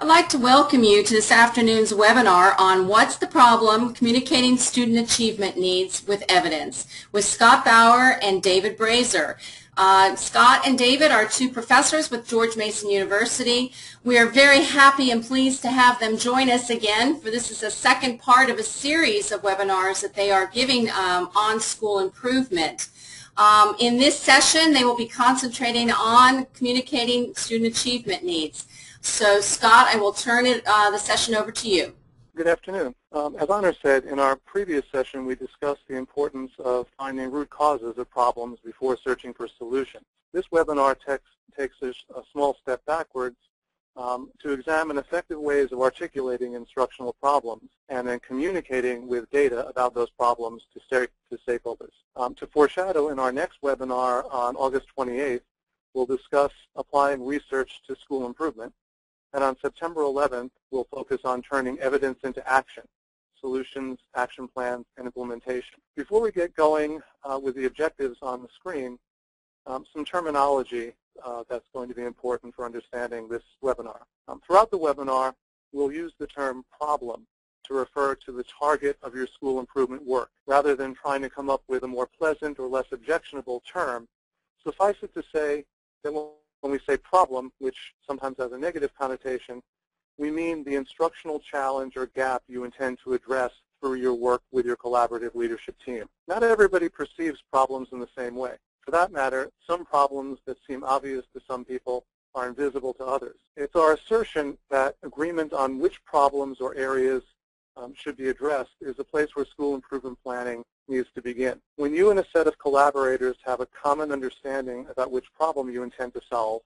I'd like to welcome you to this afternoon's webinar on What's the Problem? Communicating Student Achievement Needs with Evidence with Scott Bauer and David Brazier. Scott and David are two professors with George Mason University. We are very happy and pleased to have them join us again, for this is the second part of a series of webinars that they are giving on school improvement. In this session, they will be concentrating on communicating student achievement needs. So, Scott, I will turn the session over to you. Good afternoon. As Honor said, in our previous session, we discussed the importance of finding root causes of problems before searching for solutions. This webinar takes us a small step backwards to examine effective ways of articulating instructional problems and then communicating with data about those problems to stakeholders. To foreshadow, in our next webinar on August 28th, we'll discuss applying research to school improvement. And on September 11th, we'll focus on turning evidence into action, solutions, action plans, and implementation. Before we get going with the objectives on the screen, some terminology that's going to be important for understanding this webinar. Throughout the webinar, we'll use the term problem to refer to the target of your school improvement work. Rather than trying to come up with a more pleasant or less objectionable term, suffice it to say that when we say problem, which sometimes has a negative connotation, we mean the instructional challenge or gap you intend to address through your work with your collaborative leadership team. Not everybody perceives problems in the same way. For that matter, some problems that seem obvious to some people are invisible to others. It's our assertion that agreement on which problems or areas should be addressed is a place where school improvement planning needs to begin. When you and a set of collaborators have a common understanding about which problem you intend to solve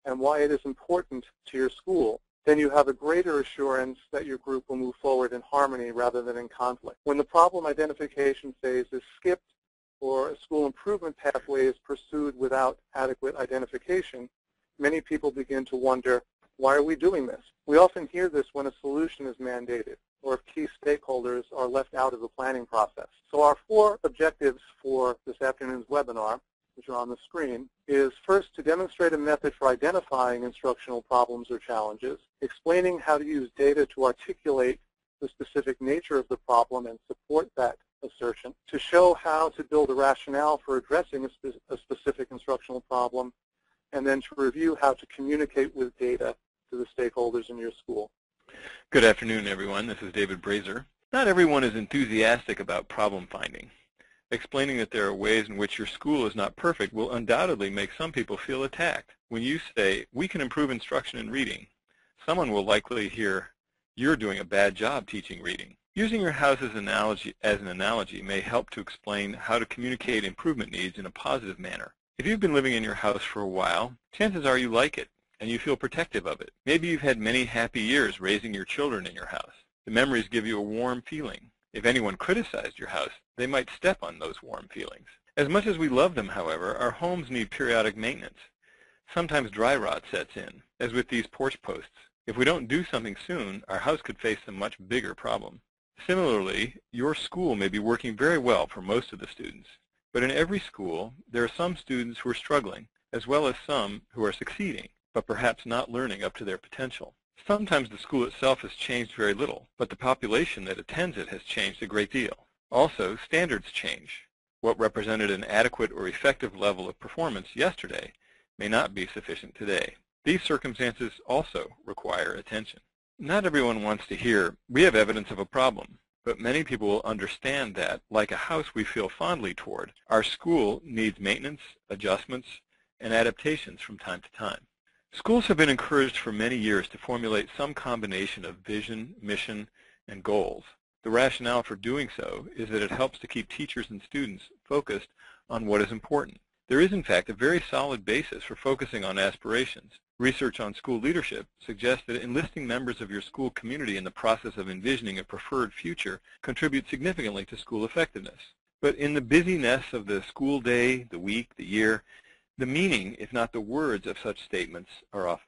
and why it is important to your school, then you have a greater assurance that your group will move forward in harmony rather than in conflict. When the problem identification phase is skipped or a school improvement pathway is pursued without adequate identification, many people begin to wonder, why are we doing this? We often hear this when a solution is mandated or if key stakeholders are left out of the planning process. So our four objectives for this afternoon's webinar, which are on the screen, is first to demonstrate a method for identifying instructional problems or challenges, explaining how to use data to articulate the specific nature of the problem and support that assertion, to show how to build a rationale for addressing a specific instructional problem, and then to review how to communicate with data to the stakeholders in your school. Good afternoon, everyone. This is David Brazier. Not everyone is enthusiastic about problem finding. Explaining that there are ways in which your school is not perfect will undoubtedly make some people feel attacked. When you say, we can improve instruction in reading, someone will likely hear, you're doing a bad job teaching reading. Using your house as an analogy may help to explain how to communicate improvement needs in a positive manner. If you've been living in your house for a while, chances are you like it and you feel protective of it. Maybe you've had many happy years raising your children in your house. The memories give you a warm feeling. If anyone criticized your house, they might step on those warm feelings. As much as we love them, however, our homes need periodic maintenance. Sometimes dry rot sets in, as with these porch posts. If we don't do something soon, our house could face a much bigger problem. Similarly, your school may be working very well for most of the students, but in every school, there are some students who are struggling, as well as some who are succeeding, but perhaps not learning up to their potential. Sometimes the school itself has changed very little, but the population that attends it has changed a great deal. Also, standards change. What represented an adequate or effective level of performance yesterday may not be sufficient today. These circumstances also require attention. Not everyone wants to hear, we have evidence of a problem, but many people will understand that, like a house we feel fondly toward, our school needs maintenance, adjustments, and adaptations from time to time. Schools have been encouraged for many years to formulate some combination of vision, mission, and goals. The rationale for doing so is that it helps to keep teachers and students focused on what is important. There is, in fact, a very solid basis for focusing on aspirations. Research on school leadership suggests that enlisting members of your school community in the process of envisioning a preferred future contributes significantly to school effectiveness. But in the busyness of the school day, the week, the year, the meaning, if not the words, of such statements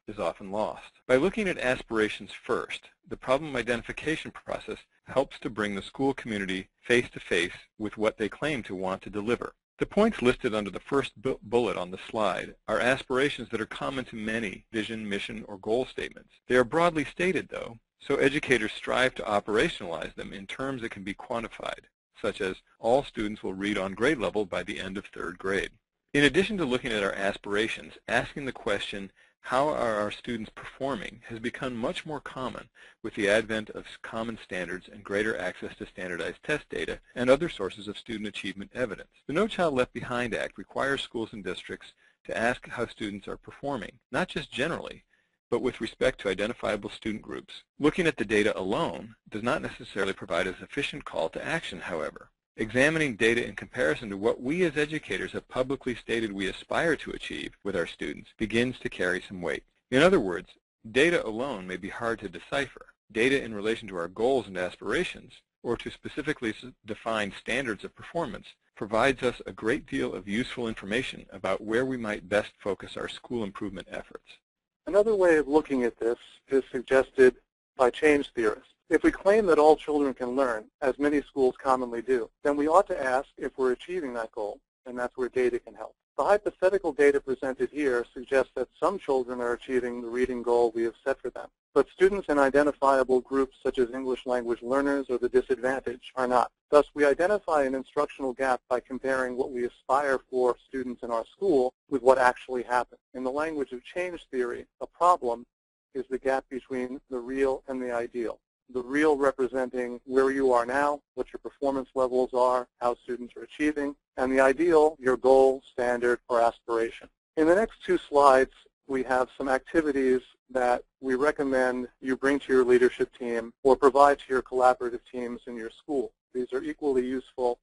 is often lost. By looking at aspirations first, the problem identification process helps to bring the school community face to face with what they claim to want to deliver. The points listed under the first bullet on the slide are aspirations that are common to many vision, mission, or goal statements. They are broadly stated, though, so educators strive to operationalize them in terms that can be quantified, such as all students will read on grade level by the end of 3rd grade. In addition to looking at our aspirations, asking the question, how are our students performing, has become much more common with the advent of common standards and greater access to standardized test data and other sources of student achievement evidence. The No Child Left Behind Act requires schools and districts to ask how students are performing, not just generally, but with respect to identifiable student groups. Looking at the data alone does not necessarily provide a sufficient call to action, however. Examining data in comparison to what we as educators have publicly stated we aspire to achieve with our students begins to carry some weight. In other words, data alone may be hard to decipher. Data in relation to our goals and aspirations, or to specifically define standards of performance, provides us a great deal of useful information about where we might best focus our school improvement efforts. Another way of looking at this is suggested by change theorists. If we claim that all children can learn, as many schools commonly do, then we ought to ask if we're achieving that goal, and that's where data can help. The hypothetical data presented here suggests that some children are achieving the reading goal we have set for them, but students in identifiable groups such as English language learners or the disadvantaged are not. Thus, we identify an instructional gap by comparing what we aspire for students in our school with what actually happens. In the language of change theory, a problem is the gap between the real and the ideal. The real representing where you are now, what your performance levels are, how students are achieving, and the ideal, your goal, standard, or aspiration. In the next 2 slides, we have some activities that we recommend you bring to your leadership team or provide to your collaborative teams in your school. These are equally useful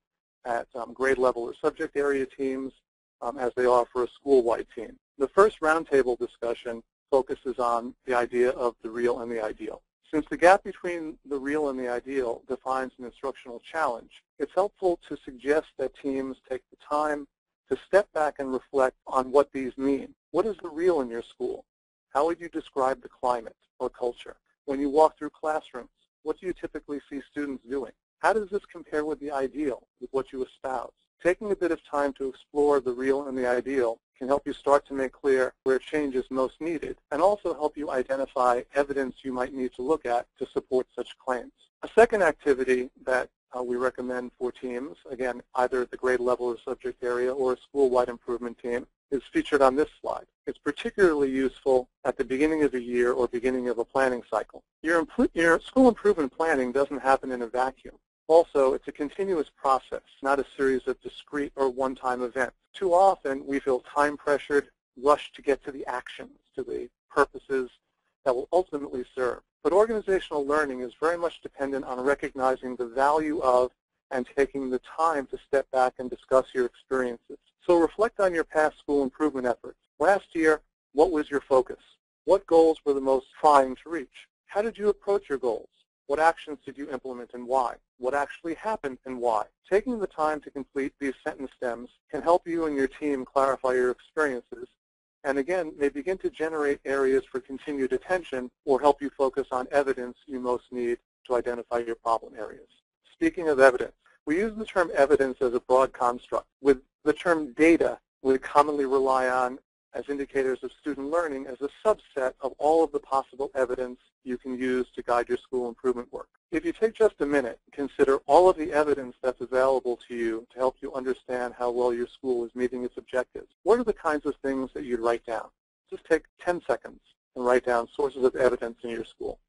at grade level or subject area teams as they are for a school-wide team. The first roundtable discussion focuses on the idea of the real and the ideal. Since the gap between the real and the ideal defines an instructional challenge, it's helpful to suggest that teams take the time to step back and reflect on what these mean. What is the real in your school? How would you describe the climate or culture? When you walk through classrooms, what do you typically see students doing? How does this compare with the ideal, with what you espouse? Taking a bit of time to explore the real and the ideal can help you start to make clear where change is most needed and also help you identify evidence you might need to look at to support such claims. A second activity that we recommend for teams, again, either at the grade level or subject area or a school-wide improvement team, is featured on this slide. It's particularly useful at the beginning of a year or beginning of a planning cycle. Your school improvement planning doesn't happen in a vacuum. Also, it's a continuous process, not a series of discrete or one-time events. Too often, we feel time-pressured, rushed to get to the actions, to the purposes that will ultimately serve. But organizational learning is very much dependent on recognizing the value of and taking the time to step back and discuss your experiences. So reflect on your past school improvement efforts. Last year, what was your focus? What goals were the most trying to reach? How did you approach your goals? What actions did you implement and why? What actually happened and why? Taking the time to complete these sentence stems can help you and your team clarify your experiences and again, may begin to generate areas for continued attention or help you focus on evidence you most need to identify your problem areas. Speaking of evidence, we use the term evidence as a broad construct. With the term data, we commonly rely on as indicators of student learning as a subset of all of the possible evidence you can use to guide your school improvement work. If you take just a minute, consider all of the evidence that's available to you to help you understand how well your school is meeting its objectives. What are the kinds of things that you'd write down? Just take 10 seconds and write down sources of evidence in your school.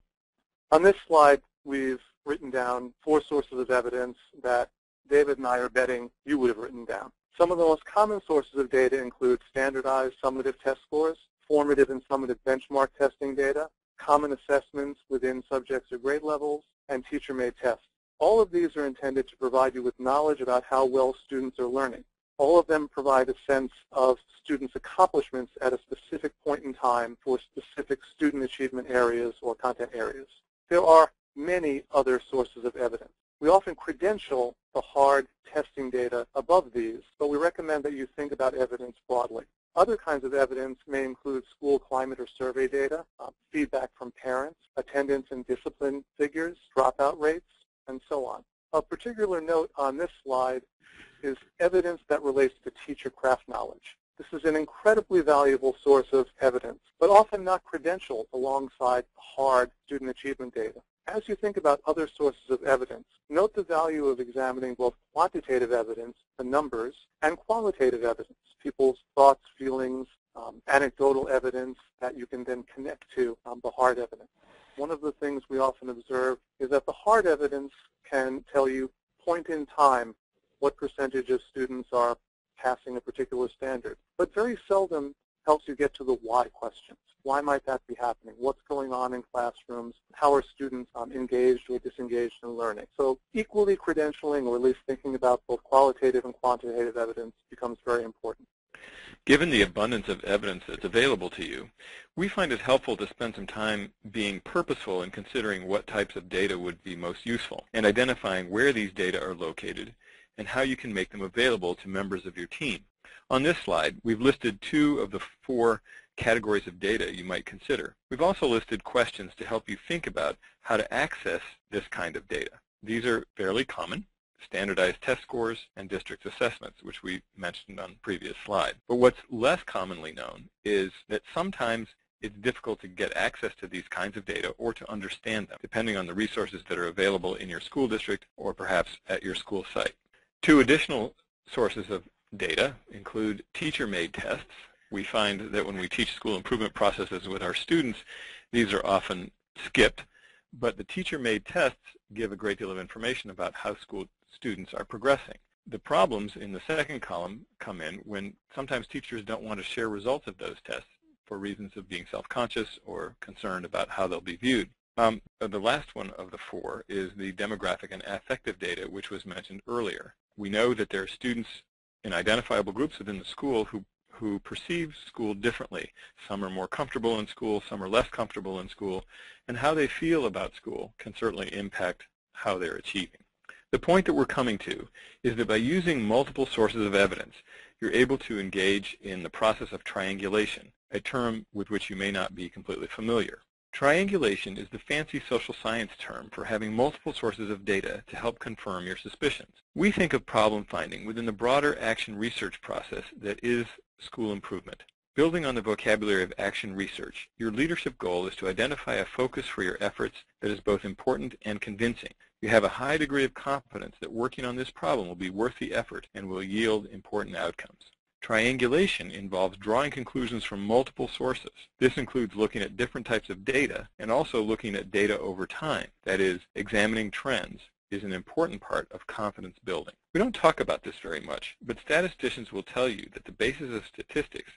On this slide, we've written down 4 sources of evidence that David and I are betting you would have written down. Some of the most common sources of data include standardized summative test scores, formative and summative benchmark testing data, common assessments within subjects or grade levels, and teacher-made tests. All of these are intended to provide you with knowledge about how well students are learning. All of them provide a sense of students' accomplishments at a specific point in time for specific student achievement areas or content areas. There are many other sources of evidence. We often credential the hard testing data above these, but we recommend that you think about evidence broadly. Other kinds of evidence may include school climate or survey data, feedback from parents, attendance and discipline figures, dropout rates, and so on. Of particular note on this slide is evidence that relates to teacher craft knowledge. This is an incredibly valuable source of evidence, but often not credentialed alongside hard student achievement data. As you think about other sources of evidence, note the value of examining both quantitative evidence, the numbers, and qualitative evidence, people's thoughts, feelings, anecdotal evidence that you can then connect to the hard evidence. One of the things we often observe is that the hard evidence can tell you point in time what percentage of students are passing a particular standard, but very seldom helps you get to the why questions. Why might that be happening? What's going on in classrooms? How are students engaged or disengaged in learning? So equally credentialing, or at least thinking about both qualitative and quantitative evidence, becomes very important. Given the abundance of evidence that's available to you, we find it helpful to spend some time being purposeful in considering what types of data would be most useful and identifying where these data are located and how you can make them available to members of your team. On this slide, we've listed 2 of the 4 categories of data you might consider. We've also listed questions to help you think about how to access this kind of data. These are fairly common: standardized test scores and district assessments, which we mentioned on the previous slide. But what's less commonly known is that sometimes it's difficult to get access to these kinds of data or to understand them, depending on the resources that are available in your school district or perhaps at your school site. 2 additional sources of data include teacher-made tests. We find that when we teach school improvement processes with our students, these are often skipped, but the teacher-made tests give a great deal of information about how school students are progressing. The problems in the second column come in when sometimes teachers don't want to share results of those tests for reasons of being self-conscious or concerned about how they'll be viewed. The last one of the 4 is the demographic and affective data, which was mentioned earlier. We know that there are students in identifiable groups within the school who perceive school differently. Some are more comfortable in school, some are less comfortable in school, and how they feel about school can certainly impact how they're achieving. The point that we're coming to is that by using multiple sources of evidence, you're able to engage in the process of triangulation, a term with which you may not be completely familiar. Triangulation is the fancy social science term for having multiple sources of data to help confirm your suspicions. We think of problem finding within the broader action research process that is school improvement. Building on the vocabulary of action research, your leadership goal is to identify a focus for your efforts that is both important and convincing. You have a high degree of confidence that working on this problem will be worth the effort and will yield important outcomes. Triangulation involves drawing conclusions from multiple sources. This includes looking at different types of data and also looking at data over time. That is, examining trends is an important part of confidence building. We don't talk about this very much, but statisticians will tell you that the basis of statistics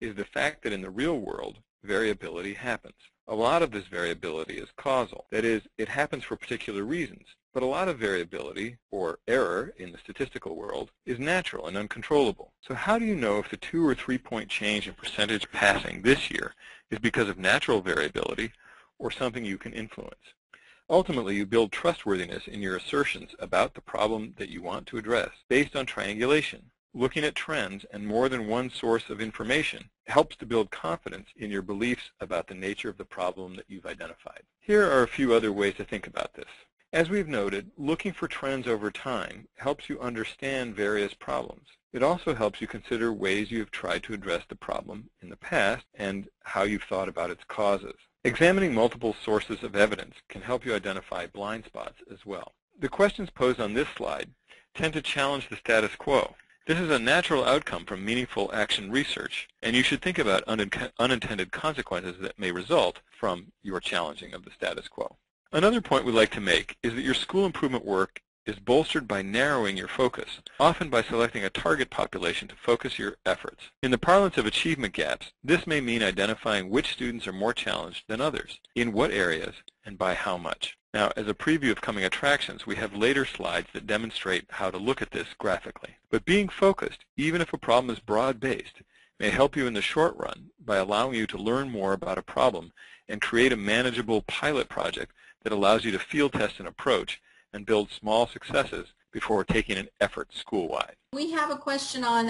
is the fact that in the real world, variability happens. A lot of this variability is causal. That is, it happens for particular reasons. But a lot of variability, or error in the statistical world, is natural and uncontrollable. So how do you know if the 2 or 3 point change in percentage passing this year is because of natural variability or something you can influence? Ultimately, you build trustworthiness in your assertions about the problem that you want to address based on triangulation. Looking at trends and more than one source of information helps to build confidence in your beliefs about the nature of the problem that you've identified. Here are a few other ways to think about this. As we've noted, looking for trends over time helps you understand various problems. It also helps you consider ways you have tried to address the problem in the past and how you've thought about its causes. Examining multiple sources of evidence can help you identify blind spots as well. The questions posed on this slide tend to challenge the status quo. This is a natural outcome from meaningful action research, and you should think about unintended consequences that may result from your challenging of the status quo. Another point we'd like to make is that your school improvement work is bolstered by narrowing your focus, often by selecting a target population to focus your efforts. In the parlance of achievement gaps, this may mean identifying which students are more challenged than others, in what areas, and by how much. Now, as a preview of coming attractions, we have later slides that demonstrate how to look at this graphically. But being focused, even if a problem is broad-based, may help you in the short run by allowing you to learn more about a problem and create a manageable pilot project that allows you to field test an approach and build small successes before taking an effort school-wide. We have a question on,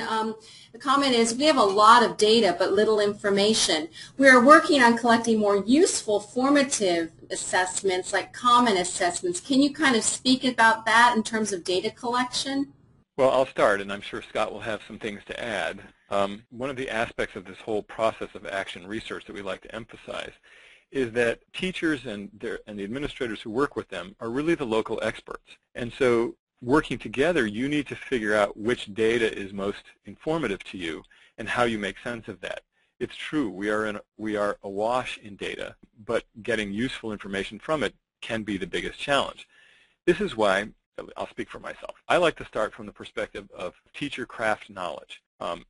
the comment is, we have a lot of data but little information. We are working on collecting more useful formative assessments like common assessments. Can you kind of speak about that in terms of data collection? Well, I'll start, and I'm sure Scott will have some things to add. One of the aspects of this whole process of action research that we like to emphasize is that teachers and the administrators who work with them are really the local experts. And so working together, you need to figure out which data is most informative to you and how you make sense of that. It's true, we are awash in data, but getting useful information from it can be the biggest challenge. This is why, I'll speak for myself, I like to start from the perspective of teacher craft knowledge.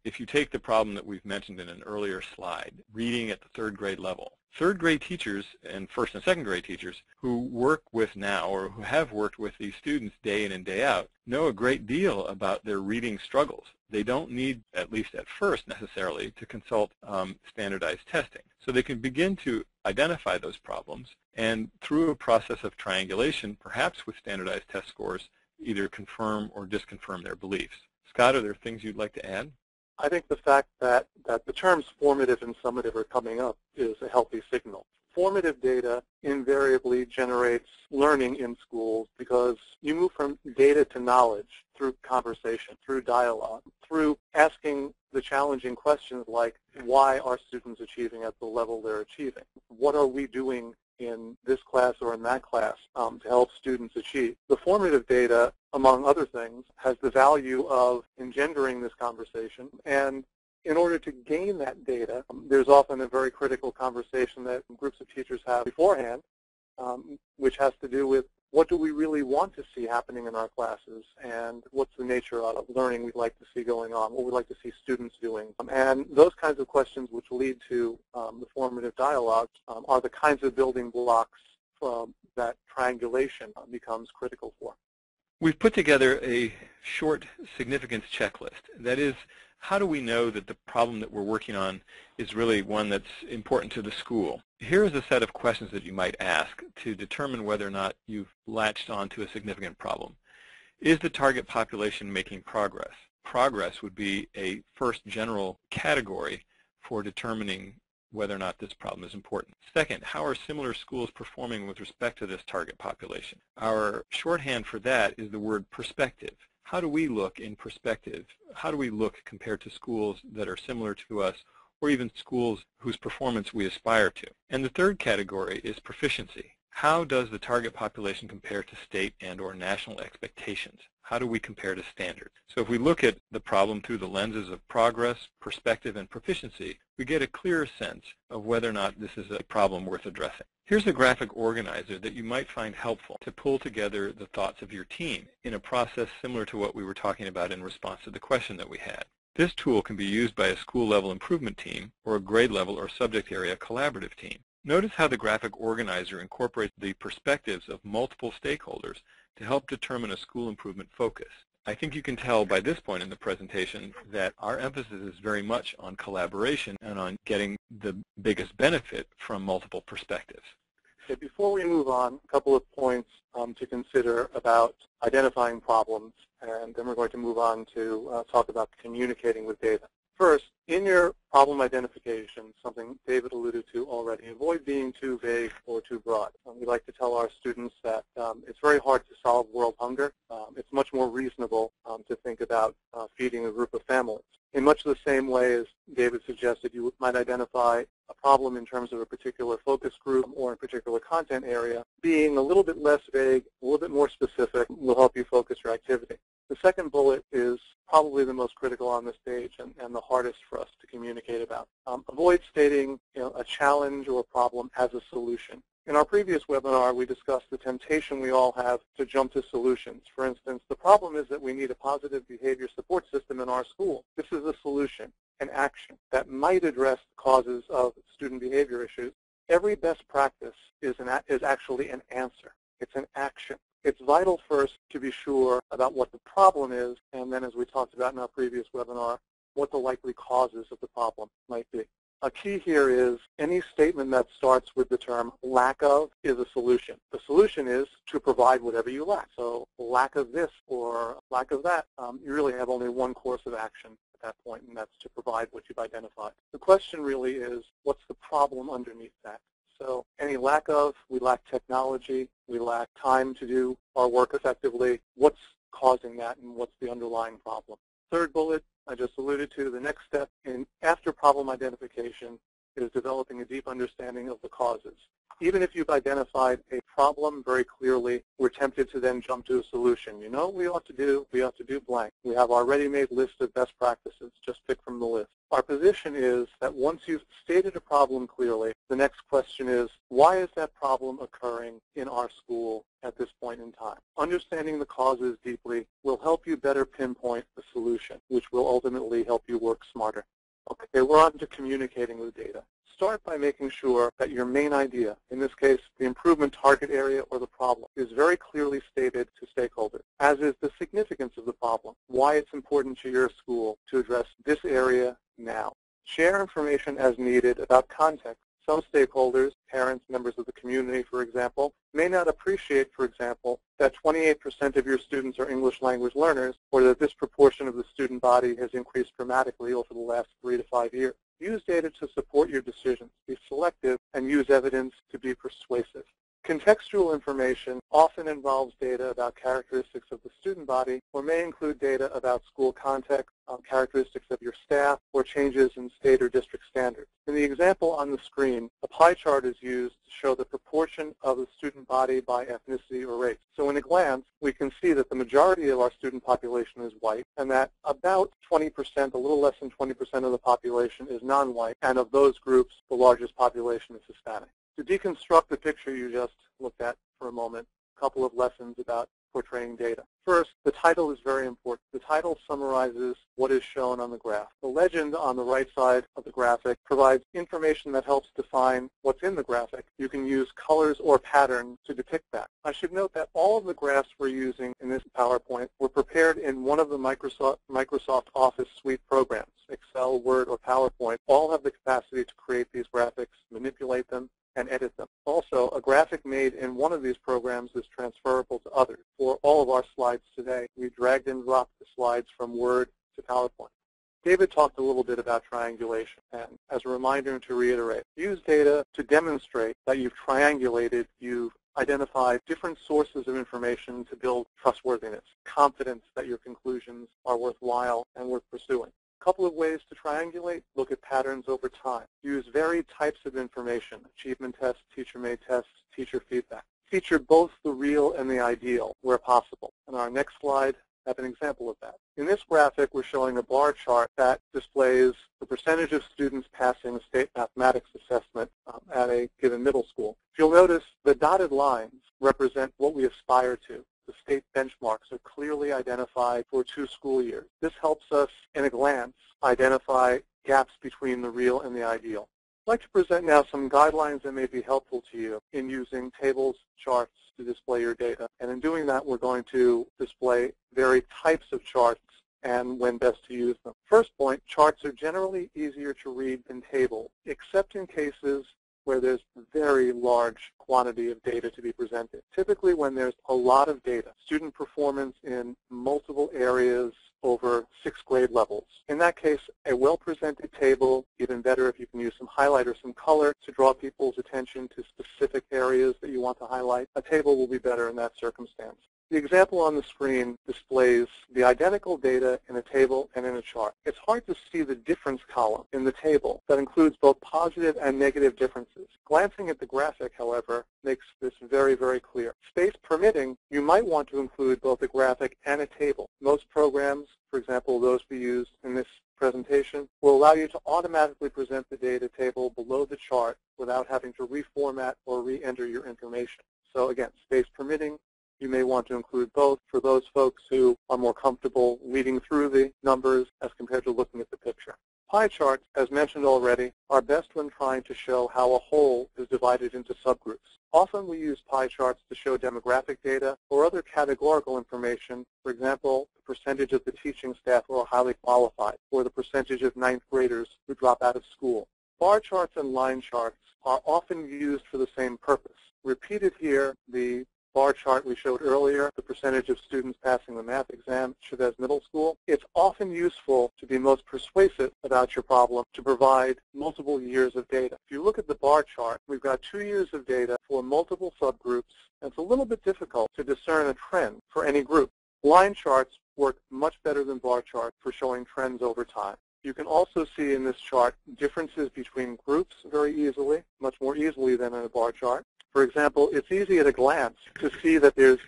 If you take the problem that we've mentioned in an earlier slide, reading at the third grade level, third grade teachers and first and second grade teachers who work with now or who have worked with these students day in and day out know a great deal about their reading struggles. They don't need, at least at first necessarily, to consult standardized testing. So they can begin to identify those problems and through a process of triangulation, perhaps with standardized test scores, either confirm or disconfirm their beliefs. Scott, are there things you'd like to add? I think the fact that the terms formative and summative are coming up is a healthy signal. Formative data invariably generates learning in schools because you move from data to knowledge through conversation, through dialogue, through asking the challenging questions like, why are students achieving at the level they're achieving? What are we doing in this class or in that class to help students achieve? The formative data, among other things, has the value of engendering this conversation, and in order to gain that data, there's often a very critical conversation that groups of teachers have beforehand, which has to do with what do we really want to see happening in our classes, and what's the nature of learning we'd like to see going on, what we'd like to see students doing. And those kinds of questions which lead to the formative dialogue are the kinds of building blocks that triangulation becomes critical for. We've put together a short significance checklist. That is, how do we know that the problem that we're working on is really one that's important to the school? Here is a set of questions that you might ask to determine whether or not you've latched onto a significant problem. Is the target population making progress? Progress would be a first general category for determining whether or not this problem is important. Second, how are similar schools performing with respect to this target population? Our shorthand for that is the word perspective. How do we look in perspective? How do we look compared to schools that are similar to us, or even schools whose performance we aspire to? And the third category is proficiency. How does the target population compare to state and or national expectations? How do we compare to standards? So if we look at the problem through the lenses of progress, perspective, and proficiency, we get a clearer sense of whether or not this is a problem worth addressing. Here's a graphic organizer that you might find helpful to pull together the thoughts of your team in a process similar to what we were talking about in response to the question that we had. This tool can be used by a school-level improvement team or a grade-level or subject area collaborative team. Notice how the graphic organizer incorporates the perspectives of multiple stakeholders to help determine a school improvement focus. I think you can tell by this point in the presentation that our emphasis is very much on collaboration and on getting the biggest benefit from multiple perspectives. Okay, before we move on, a couple of points to consider about identifying problems, and then we're going to move on to talk about communicating with data. First, in your problem identification, something David alluded to already, avoid being too vague or too broad. We like to tell our students that it's very hard to solve world hunger. It's much more reasonable to think about feeding a group of families. In much the same way as David suggested, you might identify a problem in terms of a particular focus group or a particular content area. Being a little bit less vague, a little bit more specific will help you focus your activity. The second bullet is probably the most critical on this page and the hardest for us to communicate about. Avoid stating a challenge or a problem as a solution. In our previous webinar, we discussed the temptation we all have to jump to solutions. For instance, the problem is that we need a positive behavior support system in our school. This is a solution, an action that might address the causes of student behavior issues. Every best practice is actually an answer. It's an action. It's vital first to be sure about what the problem is, and then as we talked about in our previous webinar, what the likely causes of the problem might be. A key here is any statement that starts with the term lack of is a solution. The solution is to provide whatever you lack. So lack of this or lack of that, you really have only one course of action at that point, and that's to provide what you've identified. The question really is, what's the problem underneath that? So any lack of, we lack technology, we lack time to do our work effectively. What's causing that and what's the underlying problem. Third bullet, I just alluded to, the next step after problem identification is developing a deep understanding of the causes. Even if you've identified a problem very clearly, we're tempted to then jump to a solution. You know what we ought to do? We ought to do blank. We have our ready-made list of best practices. Just pick from the list. Our position is that once you've stated a problem clearly, the next question is, why is that problem occurring in our school at this point in time? Understanding the causes deeply will help you better pinpoint the solution, which will ultimately help you work smarter. Okay, we're on to communicating with data. Start by making sure that your main idea, in this case, the improvement target area or the problem, is very clearly stated to stakeholders, as is the significance of the problem, why it's important to your school to address this area now. Share information as needed about context. Some stakeholders, parents, members of the community, for example, may not appreciate, for example, that 28% of your students are English language learners, or that this proportion of the student body has increased dramatically over the last 3 to 5 years. Use data to support your decisions. Be selective and use evidence to be persuasive. Contextual information often involves data about characteristics of the student body or may include data about school context, characteristics of your staff, or changes in state or district standards. In the example on the screen, a pie chart is used to show the proportion of the student body by ethnicity or race. So in a glance, we can see that the majority of our student population is white and that about 20%, a little less than 20% of the population is non-white, and of those groups, the largest population is Hispanic. To deconstruct the picture you just looked at for a moment, a couple of lessons about portraying data. First, the title is very important. The title summarizes what is shown on the graph. The legend on the right side of the graphic provides information that helps define what's in the graphic. You can use colors or patterns to depict that. I should note that all of the graphs we're using in this PowerPoint were prepared in one of the Microsoft Office suite programs. Excel, Word, or PowerPoint all have the capacity to create these graphics, manipulate them, and edit them. Also, a graphic made in one of these programs is transferable to others. For all of our slides today, we dragged and dropped the slides from Word to PowerPoint. David talked a little bit about triangulation, and as a reminder and to reiterate, use data to demonstrate that you've triangulated, you've identified different sources of information to build trustworthiness, confidence that your conclusions are worthwhile and worth pursuing. A couple of ways to triangulate: look at patterns over time. Use varied types of information: achievement tests, teacher-made tests, teacher feedback. Feature both the real and the ideal where possible. On our next slide, I have an example of that. In this graphic, we're showing a bar chart that displays the percentage of students passing a state mathematics assessment at a given middle school. If you'll notice, the dotted lines represent what we aspire to. The state benchmarks are clearly identified for 2 school years. This helps us, in a glance, identify gaps between the real and the ideal. I'd like to present now some guidelines that may be helpful to you in using tables, charts to display your data. And in doing that, we're going to display varied types of charts and when best to use them. First point, charts are generally easier to read than tables, except in cases where there's very large quantity of data to be presented. Typically when there's a lot of data, student performance in multiple areas over 6 grade levels. In that case, a well-presented table, even better if you can use some highlight or some color to draw people's attention to specific areas that you want to highlight, a table will be better in that circumstance. The example on the screen displays the identical data in a table and in a chart. It's hard to see the difference column in the table that includes both positive and negative differences. Glancing at the graphic, however, makes this very, very clear. Space permitting, you might want to include both a graphic and a table. Most programs, for example, those we used in this presentation, will allow you to automatically present the data table below the chart without having to reformat or re-enter your information. So again, space permitting, you may want to include both for those folks who are more comfortable reading through the numbers as compared to looking at the picture. Pie charts, as mentioned already, are best when trying to show how a whole is divided into subgroups. Often we use pie charts to show demographic data or other categorical information, for example, the percentage of the teaching staff who are highly qualified, or the percentage of 9th graders who drop out of school. Bar charts and line charts are often used for the same purpose. Repeated here, the bar chart we showed earlier, the percentage of students passing the math exam, Chavez Middle School. It's often useful to be most persuasive about your problem to provide multiple years of data. If you look at the bar chart, we've got 2 years of data for multiple subgroups, and it's a little bit difficult to discern a trend for any group. Line charts work much better than bar charts for showing trends over time. You can also see in this chart differences between groups very easily, much more easily than in a bar chart. For example, it's easy at a glance to see that there's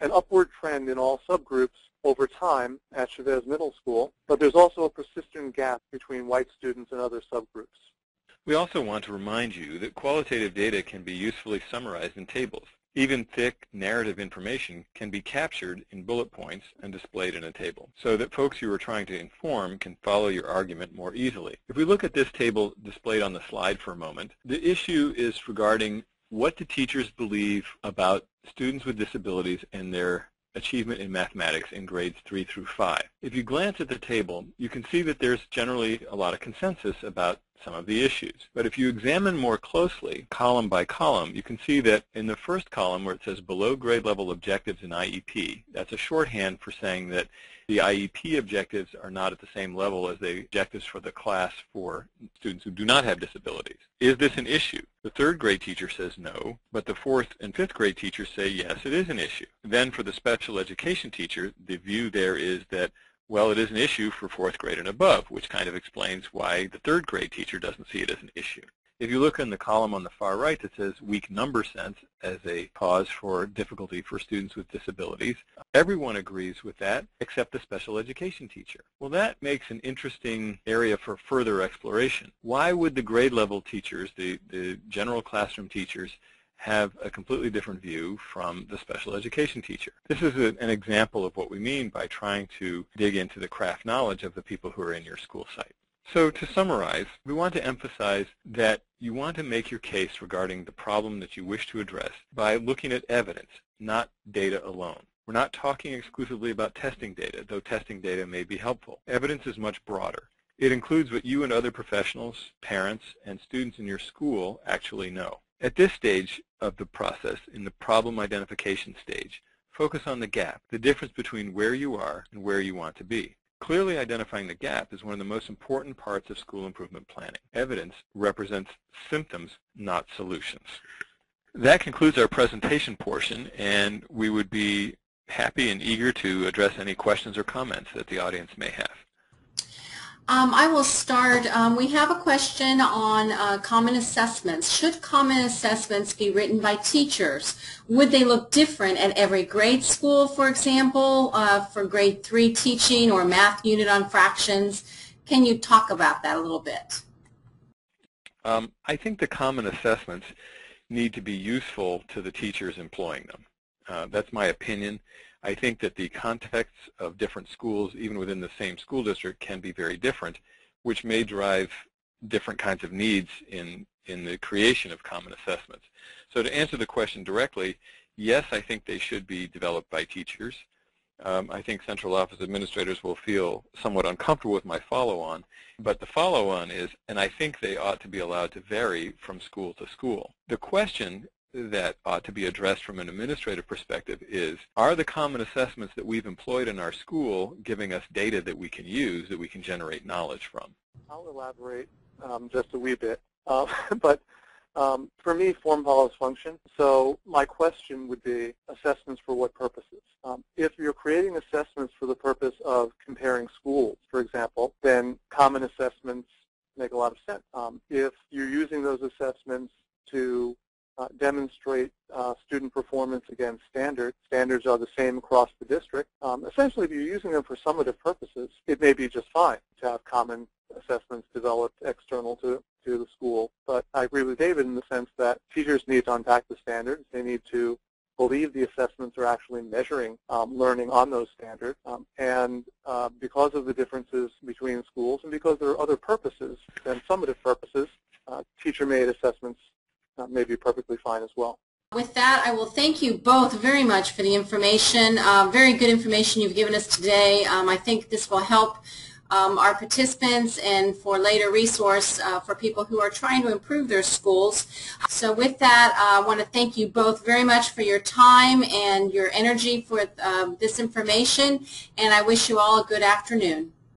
an upward trend in all subgroups over time at Chavez Middle School, but there's also a persistent gap between white students and other subgroups. We also want to remind you that qualitative data can be usefully summarized in tables. Even thick narrative information can be captured in bullet points and displayed in a table, so that folks you are trying to inform can follow your argument more easily. If we look at this table displayed on the slide for a moment, the issue is regarding what do teachers believe about students with disabilities and their achievement in mathematics in grades 3 through 5. If you glance at the table, you can see that there's generally a lot of consensus about some of the issues. But if you examine more closely, column by column, you can see that in the first column where it says below grade level objectives in IEP, that's a shorthand for saying that the IEP objectives are not at the same level as the objectives for the class for students who do not have disabilities. Is this an issue? The third grade teacher says no, but the fourth and fifth grade teachers say yes, it is an issue. Then for the special education teacher, the view there is that, well, it is an issue for fourth grade and above, which kind of explains why the third grade teacher doesn't see it as an issue. If you look in the column on the far right that says weak number sense as a cause for difficulty for students with disabilities, everyone agrees with that except the special education teacher. Well, that makes an interesting area for further exploration. Why would the grade level teachers, the general classroom teachers, have a completely different view from the special education teacher? This is an example of what we mean by trying to dig into the craft knowledge of the people who are in your school site. So to summarize, we want to emphasize that you want to make your case regarding the problem that you wish to address by looking at evidence, not data alone. We're not talking exclusively about testing data, though testing data may be helpful. Evidence is much broader. It includes what you and other professionals, parents, and students in your school actually know. At this stage of the process, in the problem identification stage, focus on the gap, the difference between where you are and where you want to be. Clearly identifying the gap is one of the most important parts of school improvement planning. Evidence represents symptoms, not solutions. That concludes our presentation portion, and we would be happy and eager to address any questions or comments that the audience may have. I will start. We have a question on common assessments. Should common assessments be written by teachers? Would they look different at every grade school, for example, for grade 3 teaching or math unit on fractions? Can you talk about that a little bit? I think the common assessments need to be useful to the teachers employing them. That's my opinion. I think that the contexts of different schools, even within the same school district, can be very different, which may drive different kinds of needs in the creation of common assessments. So to answer the question directly, yes, I think they should be developed by teachers. I think central office administrators will feel somewhat uncomfortable with my follow-on, but the follow-on is, and I think they ought to be allowed to vary from school to school. The question that ought to be addressed from an administrative perspective is, are the common assessments that we've employed in our school giving us data that we can use, that we can generate knowledge from? I'll elaborate just a wee bit. But for me, form follows function. So my question would be assessments for what purposes? If you're creating assessments for the purpose of comparing schools, for example, then common assessments make a lot of sense. If you're using those assessments to demonstrate student performance against standards. Standards are the same across the district. Essentially, if you're using them for summative purposes, it may be just fine to have common assessments developed external to the school. But I agree with David in the sense that teachers need to unpack the standards. They need to believe the assessments are actually measuring learning on those standards. And because of the differences between schools and because there are other purposes than summative purposes, teacher-made assessments may be perfectly fine as well. With that, I will thank you both very much for the information. Very good information you've given us today. I think this will help our participants and for later resource for people who are trying to improve their schools. So with that, I want to thank you both very much for your time and your energy for this information, and I wish you all a good afternoon.